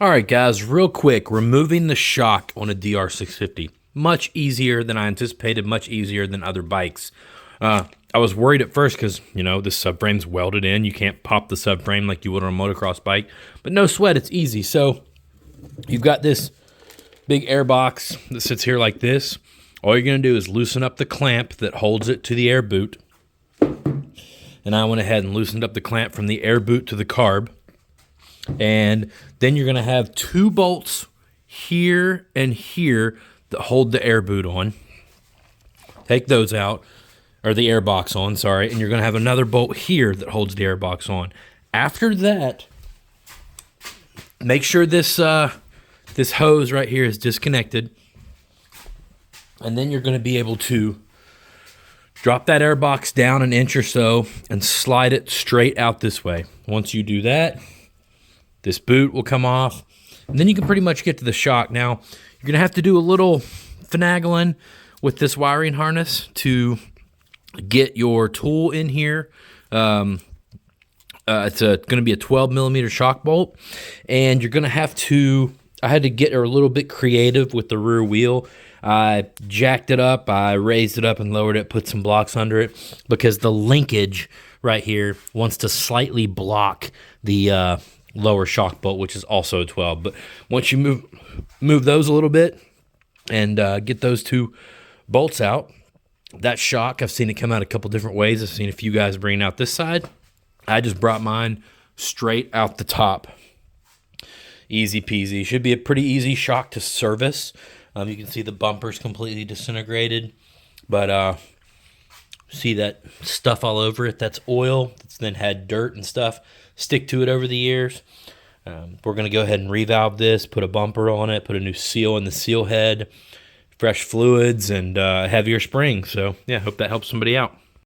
All right, guys, real quick, removing the shock on a DR650. Much easier than I anticipated, much easier than other bikes. I was worried at first because, the subframe's welded in. You can't pop the subframe like you would on a motocross bike. But no sweat, it's easy. So you've got this big air box that sits here like this. All you're going to do is loosen up the clamp that holds it to the air boot. And I went ahead and loosened up the clamp from the air boot to the carb. And then you're going to have two bolts here and here that hold the air boot on. Take those out, or the air box on, sorry. And you're going to have another bolt here that holds the air box on. After that, make sure this hose right here is disconnected. And then you're going to be able to drop that air box down an inch or so and slide it straight out this way. Once you do that, this boot will come off, and then you can pretty much get to the shock. Now, you're going to have to do a little finagling with this wiring harness to get your tool in here. It's going to be a 12 millimeter shock bolt, and you're going to have to, I had to get a little bit creative with the rear wheel. I jacked it up, I raised it up and lowered it, put some blocks under it, because the linkage right here wants to slightly block the lower shock bolt, which is also a 12. But once you move those a little bit and get those two bolts out, that shock, I've seen it come out a couple different ways. I've seen a few guys bring out this side. I just brought mine straight out the top. Easy peasy. Should be a pretty easy shock to service. You can see the bumper's completely disintegrated, but see that stuff all over it? That's oil that's then had dirt and stuff stick to it over the years. We're going to go ahead and revalve this, put a bumper on it, put a new seal in the seal head, fresh fluids, and heavier springs. So, yeah, hope that helps somebody out.